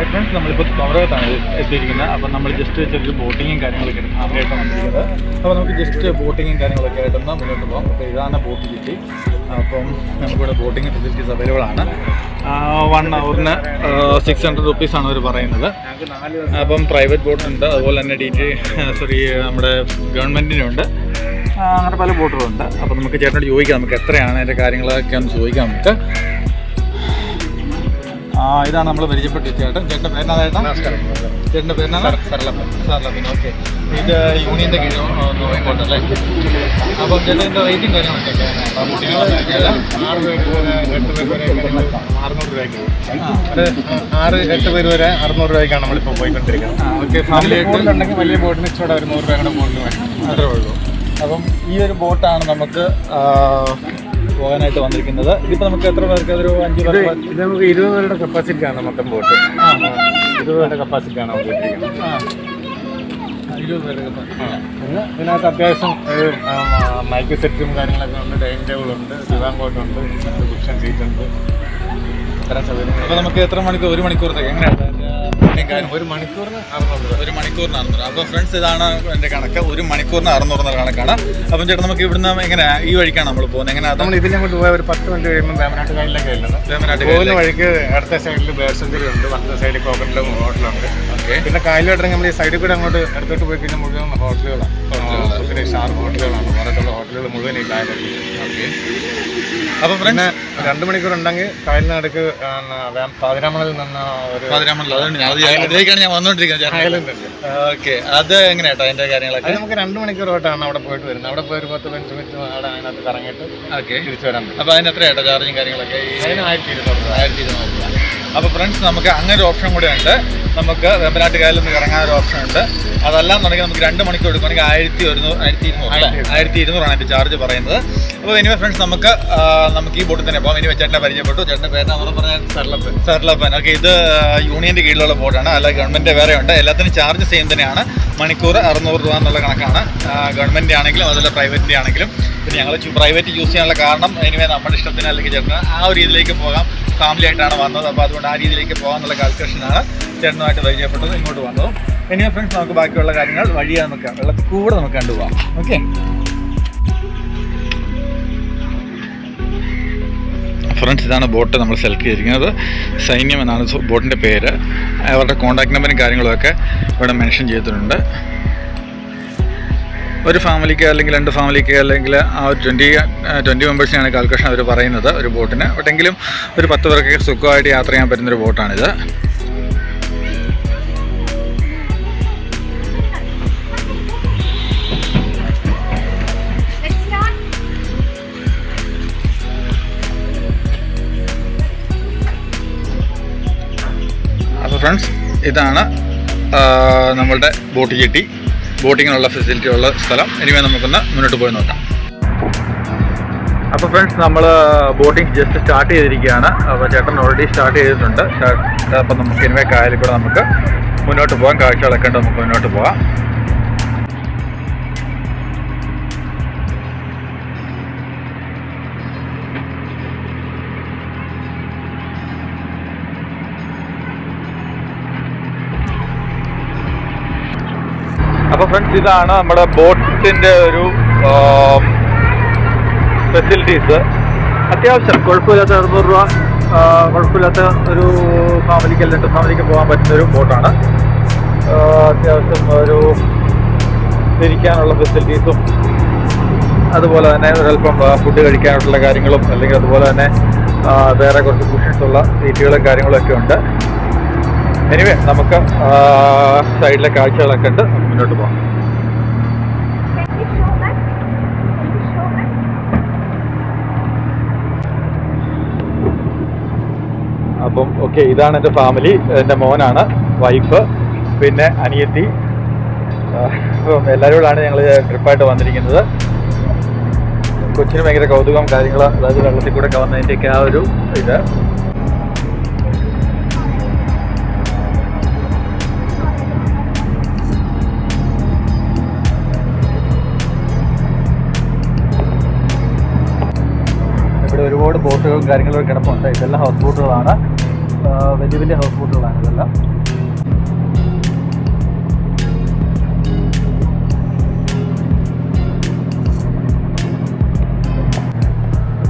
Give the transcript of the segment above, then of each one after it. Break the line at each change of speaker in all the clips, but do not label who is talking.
Hi friends, നമ്മളിപ്പോൾ കുമരകത്താണ് എത്തിയിരിക്കുന്നത്. അപ്പം നമ്മൾ ജസ്റ്റ് ചെറിയൊരു ബോട്ടിങ്ങും കാര്യങ്ങളൊക്കെ ഫാമിലിയായിട്ടാണ് വന്നിരിക്കുന്നത്. അപ്പോൾ നമുക്ക് ജസ്റ്റ് ബോട്ടിങ്ങും കാര്യങ്ങളൊക്കെ ആയിട്ടൊന്ന് മുന്നോട്ട് പോകാം. അപ്പോൾ ഇതാണ് ബോട്ട് സിറ്റി. അപ്പം നമുക്കിവിടെ ബോട്ടിങ് ഫെസിലിറ്റീസ് അവൈലബിൾ ആണ്. 1 hourന് 600 rupees അവർ പറയുന്നത്. അപ്പം പ്രൈവറ്റ് ബോട്ടുണ്ട്, അതുപോലെ തന്നെ നമ്മുടെ ഗവൺമെൻറ്റിനുണ്ട്. അങ്ങനെ പല ബോട്ടുകളുണ്ട്. അപ്പോൾ നമുക്ക് ചേട്ടനോട് ചോദിക്കാം നമുക്ക് എത്രയാണ് അതിൻ്റെ കാര്യങ്ങളൊക്കെ ഒന്ന് ചോദിക്കാം നമുക്ക്. ഇതാണ് നമ്മൾ പരിചയപ്പെട്ട ചേട്ടൻ്റെ പേരെന്നാ ചേട്ടൻ്റെ പേരെന്നാണ് സർലപ്പൻ. ഓക്കെ, ഇത് യൂണിയൻ്റെ കീഴിൽ നോയിക്കോട്ടല്ലേ. അപ്പം ചേട്ടൻ്റെ റേറ്റും കാര്യങ്ങളൊക്കെ
6-8 പേര് വരെ 600 രൂപയ്ക്കാണ് നമ്മളിപ്പോൾ പോയിക്കൊണ്ടിരിക്കുന്നത്.
ഓക്കെ, ഫാമിലി
ബോട്ടുണ്ടെങ്കിൽ വലിയ ബോട്ടിന് ഇച്ചിരി ഒരു 100 രൂപ കൂടെ ബോട്ടിന് വേണം,
അത്രേ ഉള്ളൂ. അപ്പം ഈ ഒരു ബോട്ടാണ് നമുക്ക് പോകാനായിട്ട് വന്നിരിക്കുന്നത്. ഇതിപ്പോൾ നമുക്ക് എത്ര പേർക്ക് അതൊരു 5 പേർക്ക്?
ഇത് നമുക്ക് 20 പേരുടെ കപ്പാസിറ്റിയാണ് മൊത്തം ബോട്ട്. 20 പേരുടെ കപ്പാസിറ്റിയാണ് നമുക്ക് ഇട്ടിരിക്കുന്നത്.
20 പേരുടെ കപ്പാസിറ്റി.
പിന്നെ ഇതിനകത്ത് അത്യാവശ്യം മൈക്ക് സെറ്റും കാര്യങ്ങളൊക്കെ ഉണ്ട്, ഡൈനിങ് ടേബിൾ ഉണ്ട്, ദിവാൻ കോട്ടുണ്ട്, കുഷൻ സീറ്റ് ഉണ്ട്, ഇത്തരം സൗകര്യങ്ങൾ.
അപ്പോൾ നമുക്ക് എത്ര മണിക്കൂർ? 1 മണിക്കൂറത്തേക്ക് എങ്ങനെയാണ്?
1 മണിക്കൂറിന് 600 രൂപ.
1 മണിക്കൂറിന് 600. അപ്പോൾ ഫ്രണ്ട്സ്, ഇതാണ് എൻ്റെ കണക്ക്. 1 മണിക്കൂറിന് 600 എന്ന കണക്കാണ്. അപ്പം ചേട്ടാ, നമുക്ക് ഇവിടുന്ന് എങ്ങനെ ഈ വഴിക്കാണ് നമ്മൾ പോകുന്നത്? എങ്ങനെ
നമ്മൾ ഇതിനെ കൊണ്ട് പോയാൽ ഒരു 10 മിനിറ്റ് കഴിയുമ്പോൾ വേമനാട്ട് കായലിലേക്ക് വരുന്നത്. പോകുന്ന വഴിക്ക് അടുത്ത സൈഡിൽ ബേഡ് സെഞ്ചുറി ഉണ്ട്, വലത്തെ സൈഡിൽ കോക്കറ്റിലും ഹോട്ടലുണ്ട്. ഓക്കെ, പിന്നെ കായലോട്ട് നമ്മൾ ഈ സൈഡിൽ കൂടെ അങ്ങോട്ട് അടുത്തോട്ട് പോയി കഴിഞ്ഞാൽ മുഴുവൻ ഹോട്ടലുകളാണ്. ഒത്തിരി ഷാർപ്പ് ഹോട്ടലുകളാണ്, പുറത്തുള്ള ഹോട്ടലുകൾ മുഴുവൻ ഈ കായലിൽ. ഓക്കെ, അപ്പോൾ പിന്നെ 2 മണിക്കൂർ ഉണ്ടെങ്കിൽ കായലിനടുക്ക് പാതിരാമണയിൽ നിന്ന് ഒരു
അതിലേക്കാണ് ഞാൻ വന്നുകൊണ്ടിരിക്കുന്നത്. ഓക്കെ, അത് എങ്ങനെയാട്ടോ അതിൻ്റെ കാര്യങ്ങളൊക്കെ?
നമുക്ക് 2 മണിക്കൂറായിട്ടാണ് അവിടെ പോയിട്ട് വരുന്നത്. അവിടെ പോയി ഒരു 10-15 മിനിറ്റ് അവിടെ അതിനകത്ത് കറങ്ങിയിട്ട് തിരിച്ചു വരാൻ പറ്റും.
അപ്പോൾ അതിന് എത്രയായിട്ടോ ചാർജും കാര്യങ്ങളൊക്കെ?
അതിന് 1200 രൂപ.
അപ്പോൾ ഫ്രണ്ട്സ്, നമുക്ക് അങ്ങനെ ഒരു ഓപ്ഷൻ കൂടെ ഉണ്ട്. നമുക്ക് വെമ്പനാട്ട് കായലിൽ നിന്ന് ഇറങ്ങാനൊരു ഓപ്ഷൻ ഉണ്ട്. അതല്ലാന്നുണ്ടെങ്കിൽ നമുക്ക് 2 മണിക്കൂർ എടുക്കുകയാണെങ്കിൽ 1200 ആണ് അതിൻ്റെ ചാർജ് പറയുന്നത്. അപ്പോൾ എനിവേ ഫ്രണ്ട്സ്, നമുക്ക് ഈ ബോട്ടിൽ തന്നെ പോകാം. ഇനി ചേട്ടനെ പരിചയപ്പെട്ടു. ചേട്ടൻ്റെ പേര് അവർ പറഞ്ഞാൽ സർലപ്പൻ. ഓക്കെ, ഇത് യൂണിയൻ്റെ കീഴിലുള്ള ബോട്ടാണ്, അല്ല ഗവൺമെൻറ് വേറെ ഉണ്ട്. എല്ലാത്തിനും ചാർജ് സെയിം തന്നെയാണ്. മണിക്കൂർ 600 രൂപ എന്നുള്ള കണക്കാണ്. ഗവൺമെൻറ് ആണെങ്കിലും അതുപോലെ പ്രൈവറ്റിൻ്റെ ആണെങ്കിലും. പിന്നെ ഞങ്ങൾ പ്രൈവറ്റ് യൂസ് ചെയ്യാനുള്ള കാരണം എനിവേ നമ്മുടെ ഇഷ്ടത്തിന് അല്ലെങ്കിൽ ചേട്ടന് ആ ഒരു രീതിയിലേക്ക് പോകാം. ഫാമിലി ആയിട്ടാണ് വന്നത്, അപ്പോൾ അതുകൊണ്ട് ആ രീതിയിലേക്ക് പോകാമെന്നുള്ള കാൽക്കുലേഷനാണ് ചേട്ടനുമായിട്ട് പരിചയപ്പെട്ടത്, ഇങ്ങോട്ട് വന്നതും. എനിവേ ഫ്രണ്ട്സ്, നമുക്ക് ബാക്കിയുള്ള കാര്യങ്ങൾ വഴിയാണ് നമുക്ക് വെള്ളത്തിൽ കൂടെ നമുക്ക് കണ്ടുപോകാം. ഓക്കെ, ഫ്രണ്ട്സ്, ഇതാണ് ബോട്ട് നമ്മൾ സെലക്ട് ചെയ്തിരിക്കുന്നത്. സൈന്യം എന്നാണ് ബോട്ടിൻ്റെ പേര്. അവരുടെ കോൺടാക്ട് നമ്പറും കാര്യങ്ങളുമൊക്കെ ഇവിടെ മെൻഷൻ ചെയ്തിട്ടുണ്ട്. ഒരു ഫാമിലിക്ക് അല്ലെങ്കിൽ 2 ഫാമിലിക്ക് അല്ലെങ്കിൽ ആ ഒരു 20 മെമ്പേഴ്സിനാണ് കാൽക്കുലേഷൻ അവർ പറയുന്നത് ഒരു ബോട്ടിന്. എവിടെയെങ്കിലും ഒരു 10 പേർക്ക് സുഖമായിട്ട് യാത്ര ചെയ്യാൻ പറ്റുന്നൊരു ബോട്ടാണിത്. അപ്പോൾ ഫ്രണ്ട്സ്, ഇതാണ് നമ്മളുടെ ബോട്ട് ജെട്ടി, ബോട്ടിങ്ങിനുള്ള ഫെസിലിറ്റി ഉള്ള സ്ഥലം. ഇനിമേ നമുക്കൊന്ന് മുന്നോട്ട് പോയി നോക്കാം. അപ്പോൾ ഫ്രണ്ട്സ്, നമ്മൾ ബോട്ടിങ് ജസ്റ്റ് സ്റ്റാർട്ട് ചെയ്തിരിക്കുകയാണ്. അപ്പോൾ ചേട്ടൻ ഓൾറെഡി സ്റ്റാർട്ട് ചെയ്തിട്ടുണ്ട്. അപ്പം നമുക്ക് ഇനിമേ കായലിൽ കൂടെ നമുക്ക് മുന്നോട്ട് പോകാം. കാഴ്ചകളൊക്കെ ഉണ്ട്, നമുക്ക് മുന്നോട്ട് പോകാം. അപ്പോൾ ഫ്രണ്ട്സ്, ഇതാണ് നമ്മുടെ ബോട്ടിൻ്റെ ഒരു ഫെസിലിറ്റീസ്. അത്യാവശ്യം കുഴപ്പമില്ലാത്ത 600 രൂപ, കുഴപ്പമില്ലാത്ത ഒരു ഫാമിലിക്ക് 2 ഫാമിലിക്ക് പോകാൻ പറ്റുന്നൊരു ബോട്ടാണ്. അത്യാവശ്യം ഒരു തിരിക്കാനുള്ള ഫെസിലിറ്റീസും അതുപോലെ തന്നെ ഒരല്പം ഫുഡ് കഴിക്കാനുള്ള കാര്യങ്ങളും, അല്ലെങ്കിൽ അതുപോലെ തന്നെ വേറെ കുറച്ച് കുഷൻസ് ഉള്ള സീറ്റുകളും കാര്യങ്ങളൊക്കെ ഉണ്ട്. എനിവേ, നമുക്ക് സൈഡിലെ കാഴ്ചകളൊക്കെ ഉണ്ട്, മുന്നോട്ട് പോകാം. അപ്പം ഓക്കെ, ഇതാണ് എൻ്റെ ഫാമിലി. എൻ്റെ മോനാണ്, വൈഫ്, പിന്നെ അനിയത്തി. അപ്പം എല്ലാവരോടാണ് ഞങ്ങൾ ട്രിപ്പായിട്ട് വന്നിരിക്കുന്നത്. കൊച്ചിന് ഭയങ്കര കൗതുകം കാര്യങ്ങൾ, അതായത് വെള്ളത്തിൽ കൂടെ വന്നതിൻ്റെയൊക്കെ ആ ഒരു ഇത്. ഒരുപാട് ബോട്ടുകളും കാര്യങ്ങളും കിടപ്പുണ്ട്. ഇതെല്ലാം ഹൗസ് ബോട്ടുകളാണ്. വലിയ വലിയ ഹൗസ് ബോട്ടുകളാണ് ഇതെല്ലാം.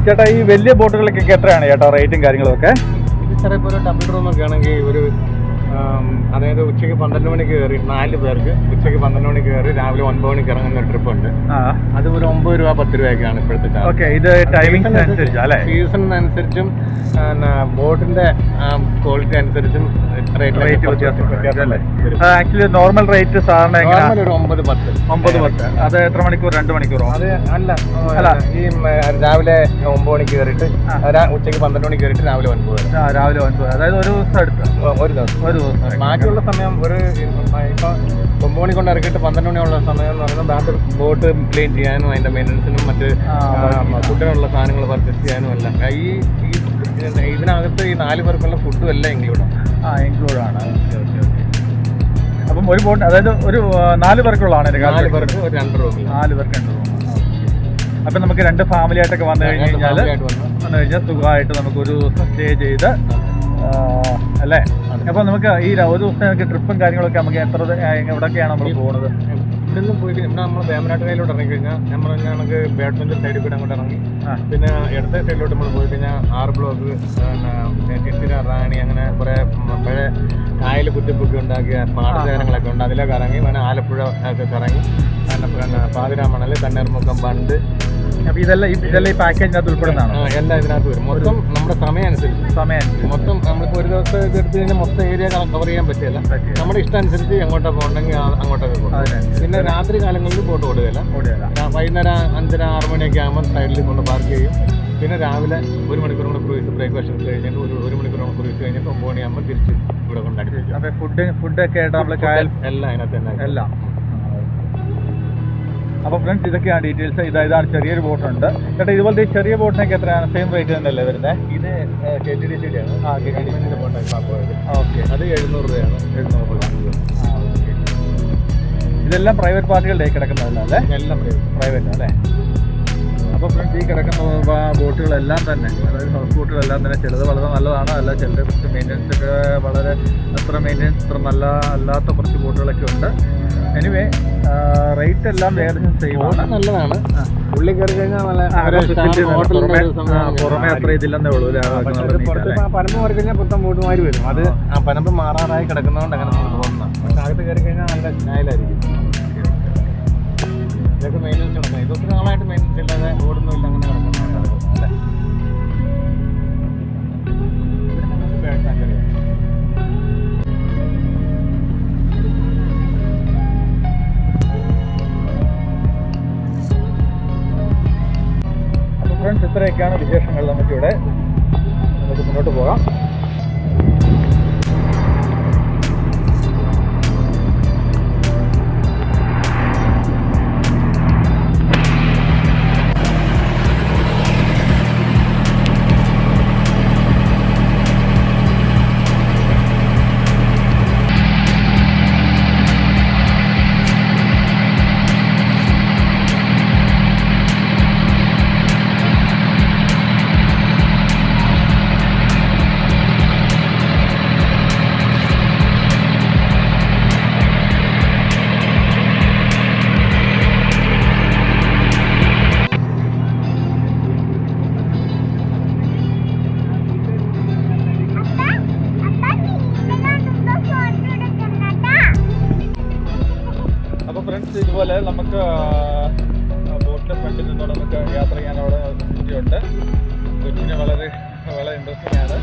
ചേട്ടാ ഈ വലിയ ബോട്ടുകൾക്കൊക്കെ എത്രയാണ് ചേട്ടാ റേറ്റും കാര്യങ്ങളൊക്കെ?
ഇത് ചിലപ്പോൾ ഒരു ഡബിൾ റൂമൊക്കെ ആണെങ്കിൽ ഒരു അതായത് ഉച്ചയ്ക്ക് 12 മണിക്ക് കയറി 4 പേർക്ക് ഉച്ചയ്ക്ക് 12 മണിക്ക് കയറി രാവിലെ 9 മണിക്ക് ഇറങ്ങുന്ന ട്രിപ്പ് ഉണ്ട്. അത് ഒരു 9 രൂപ 10 രൂപയൊക്കെയാണ് ഇപ്പോഴത്തെ ചാർജ്.
ഇത് ടൈമിംഗ്
സീസണിനനുസരിച്ചും ബോട്ടിന്റെ ക്വാളിറ്റി അനുസരിച്ചും റേറ്റ് വ്യത്യാസം.
ആക്ച്വലി നോർമൽ റേറ്റ് സാറിന്
ഒരു 9-10.
അത് എത്ര മണിക്കൂർ? 2 മണിക്കൂറോ?
അത് അല്ല ഈ രാവിലെ 9 മണിക്ക് കയറിയിട്ട് ഉച്ചയ്ക്ക് 12 മണിക്ക് കയറിയിട്ട് രാവിലെ 9 വരെ.
രാവിലെ 9, അതായത് ഒരു ദിവസം എടുത്ത്
ഒരു ദിവസം. ബാക്കിയുള്ള സമയം ഒരു ഇപ്പൊ 9 മണി കൊണ്ട് ഇറക്കിയിട്ട് 12 മണിയുള്ള സമയം എന്ന് പറയുന്നത് ബാക്കി ബോട്ട് ക്ലീൻ ചെയ്യാനും അതിന്റെ മെയിൻ്റനൻസിനും മറ്റ് ഫുഡിനുള്ള സാധനങ്ങൾ പർച്ചേസ് ചെയ്യാനും എല്ലാം ഇതിനകത്ത് ഈ 4 പേർക്കുള്ള ഫുഡും എല്ലാം ഇൻക്ലൂഡാണ്.
അപ്പം ഒരു ബോട്ട് അതായത് ഒരു 4 പേർക്കുള്ളതാണ്.
4 പേർക്ക് ഒരു 2 റൂം.
4 പേർക്ക് 2 റൂം. അപ്പം നമുക്ക് 2 ഫാമിലി ആയിട്ടൊക്കെ വന്നു കഴിഞ്ഞാൽ സുഖമായിട്ട് നമുക്ക് ഒരു ദിവസം സ്റ്റേ ചെയ്ത് അല്ലേ? അപ്പോൾ നമുക്ക് ഈ ഒരു ദിവസം നമുക്ക് ട്രിപ്പും കാര്യങ്ങളൊക്കെ നമുക്ക് എവിടെയൊക്കെയാണ് നമ്മൾ പോകുന്നത്?
ഇവിടുന്ന് പോയി ഇവിടെ നമ്മൾ വേമ്പനാട്ട് കായലിലോട്ട് ഇറങ്ങി കഴിഞ്ഞാൽ നമുക്ക് ബാഡ്മിൻ്റൺ സൈഡിൽ കൂടെ അങ്ങോട്ട് ഇറങ്ങി പിന്നെ ഇടത്തെ സൈഡിലോട്ട് നമ്മൾ പോയി കഴിഞ്ഞാൽ 6 ബ്ലോക്ക് ചിത്തിര റാണി അങ്ങനെ കുറേ പഴയ കായൽ കുത്തിപ്പൊക്കി ഉണ്ടാക്കിയ പാടശേഖരങ്ങളൊക്കെ ഉണ്ട്. അതിലൊക്കെ ഇറങ്ങി പിന്നെ ആലപ്പുഴ ഒക്കെ കറങ്ങി പിന്നെ പാതിരാമണൽ കണ്ണീർമുക്കം ബണ്ട്.
അപ്പോൾ ഇതെല്ലാം ഈ പാക്കേജിനകത്ത് ഉൾപ്പെടുന്നതാണ്.
എല്ലാം ഇതിനകത്ത് വരും. മൊത്തം നമ്മുടെ സമയം അനുസരിച്ച് മൊത്തം നമ്മളിപ്പോൾ ഒരു ദിവസം ഇത് എടുത്ത് കഴിഞ്ഞാൽ മൊത്തം ഏരിയ കവർ ചെയ്യാൻ പറ്റില്ല. നമ്മുടെ ഇഷ്ടം അനുസരിച്ച് എങ്ങോട്ടൊക്കെ പോകണമെങ്കിൽ അങ്ങോട്ടൊക്കെ പോകും. പിന്നെ രാത്രി കാലങ്ങളിൽ ബോട്ട് ഓടുകയില്ല. വൈകുന്നേരം 5-6 മണിയൊക്കെ ആകുമ്പോൾ സൈഡിൽ കൊണ്ട് പാർക്ക് ചെയ്യും. പിന്നെ രാവിലെ 1 മണിക്കൂർ കൂടെ ക്രൂയിസ് ബ്രേക്ക്ഫാസ്റ്റ് കഴിഞ്ഞിട്ട് ഒരു മണിക്കൂർ ക്രൂയിസ് കഴിഞ്ഞിട്ട് 9 മണിയാകുമ്പോൾ തിരിച്ച് ഇവിടെ കൊണ്ടാക്കി വയ്ക്കും.
അപ്പോൾ ഫുഡൊക്കെ ആയിട്ട് നമ്മൾ
എല്ലാം അതിനകത്ത് തന്നെ
എല്ലാം. അപ്പോൾ ഫ്രണ്ട്സ് ഇതൊക്കെയാണ് ഡീറ്റെയിൽസ്. ഇതാണ് ചെറിയൊരു ബോട്ടുണ്ട് ചേട്ടാ. ഇതുപോലത്തെ ചെറിയ ബോട്ടിനൊക്കെ എത്രയാണ്? സെയിം റേറ്റ് തന്നെയല്ലേ വരുന്നത്?
ഇത് KTDC ആണ്. KTDC ബോട്ടാണ്.
ഓക്കെ,
അത് 700 രൂപയാണ്. 700 രൂപ.
ഓക്കെ. ഇതെല്ലാം പ്രൈവറ്റ് പാർട്ടികളുടെ കിടക്കുന്നതല്ല അല്ലേ?
എല്ലാം
പ്രൈവറ്റ് അല്ലേ? അപ്പോൾ ഫ്രണ്ട്സ് ഈ കിടക്കുന്ന ബോട്ടുകളെല്ലാം തന്നെ, അതായത് ഹൗസ് ബോട്ടുകളെല്ലാം തന്നെ ചിലത് വളരെ നല്ലതാണ്, അല്ല ചിലത് കുറച്ച് മെയിൻ്റനൻസ് ഒക്കെ വളരെ അത്ര നല്ല അല്ലാത്ത കുറച്ച് ബോട്ടുകളൊക്കെ ഉണ്ട്. എനിവേ റേറ്റ് എല്ലാം ഏകദേശം സെയിം ആണ്.
നല്ലതാണ്. ഉള്ളിൽ കയറി കഴിഞ്ഞാൽ
പുറമെ അത്ര ഇതില്ലെന്നേ ഉള്ളൂ.
പനമ്പ് മാറി കഴിഞ്ഞാൽ പുത്തൻ ബോട്ടുമാര് വരും. അത് പനമ്പ് മാറാറായി കിടക്കുന്നതുകൊണ്ട് അങ്ങനെ തോന്നുന്ന. പക്ഷെ അകത്ത് കയറി കഴിഞ്ഞാൽ നല്ല സ്റ്റൈലായിരിക്കും. ഇതൊക്കെ മെയിൻ്റനൻസ് നടക്കണം. ഇതൊക്കെ നാളായിട്ട് മെയിൻ്റനൻസ് ഇല്ലാതെ ഓടുന്നില്ല, അങ്ങനെ കിടക്കുന്നതാണ് അല്ലേ?
അപ്പോൾ ഫ്രണ്ട്സ് ഇത്രയൊക്കെയാണ് വിശേഷങ്ങൾ. നമുക്ക് മുന്നോട്ട് പോകാം. ഇതുപോലെ നമുക്ക് ബോട്ടിൻ്റെ ഫ്രണ്ടിൽ നിന്നോട് നമുക്ക് യാത്ര ചെയ്യാൻ അവിടെ ഉണ്ട്. കൊച്ചിന് വളരെ ഇൻട്രസ്റ്റിംഗ് ആണ്.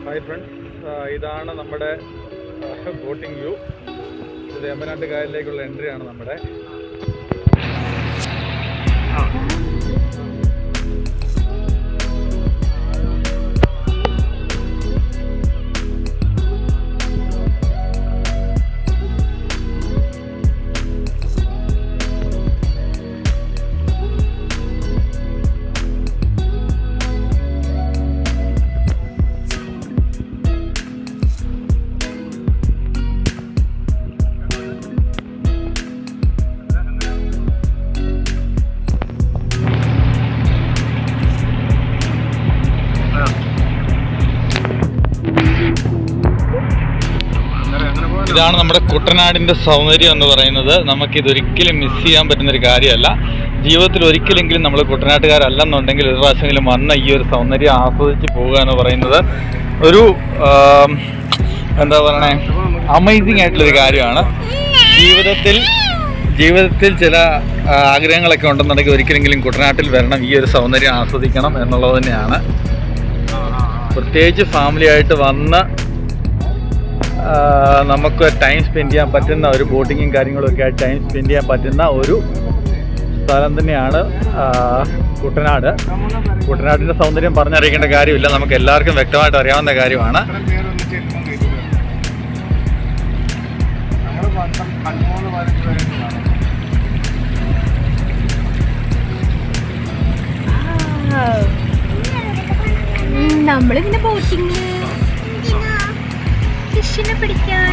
ഹായ് ഫ്രണ്ട്സ്, ഇതാണ് നമ്മുടെ ബോട്ടിംഗ് വ്യൂ. ഇത് വേമ്പനാട്ട് കായലിലേക്കുള്ള എൻട്രിയാണ് നമ്മുടെ. ഇതാണ് നമ്മുടെ കുട്ടനാടിൻ്റെ സൗന്ദര്യം എന്ന് പറയുന്നത്. നമുക്കിതൊരിക്കലും മിസ് ചെയ്യാൻ പറ്റുന്നൊരു കാര്യമല്ല. ജീവിതത്തിൽ ഒരിക്കലെങ്കിലും നമ്മൾ കുട്ടനാട്ടുകാരല്ലെന്നുണ്ടെങ്കിൽ ഒരു പ്രാവശ്യമെങ്കിലും വന്ന ഈ ഒരു സൗന്ദര്യം ആസ്വദിച്ച് പോവുക എന്ന് പറയുന്നത് ഒരു എന്താ പറയണേ, അമേസിങ് ആയിട്ടുള്ളൊരു കാര്യമാണ്. ജീവിതത്തിൽ ചില ആഗ്രഹങ്ങളൊക്കെ ഉണ്ടെന്നുണ്ടെങ്കിൽ ഒരിക്കലെങ്കിലും കുട്ടനാട്ടിൽ വരണം, ഈ ഒരു സൗന്ദര്യം ആസ്വദിക്കണം എന്നുള്ളത് തന്നെയാണ്. പ്രത്യേകിച്ച് ഫാമിലിയായിട്ട് വന്ന് നമുക്ക് ടൈം സ്പെൻഡ് ചെയ്യാൻ പറ്റുന്ന ഒരു ബോട്ടിങ്ങും കാര്യങ്ങളൊക്കെ ആയിട്ട് ടൈം സ്പെൻഡ് ചെയ്യാൻ പറ്റുന്ന ഒരു സ്ഥലം തന്നെയാണ് കുട്ടനാട്. കുട്ടനാടിൻ്റെ സൗന്ദര്യം പറഞ്ഞറിയിക്കേണ്ട കാര്യമില്ല, നമുക്ക് എല്ലാവർക്കും വ്യക്തമായിട്ട് അറിയാവുന്ന കാര്യമാണ്.
നമ്മളിങ്ങനെ ബോട്ടിങ് ഫിഷിനെ പിടിക്കാൻ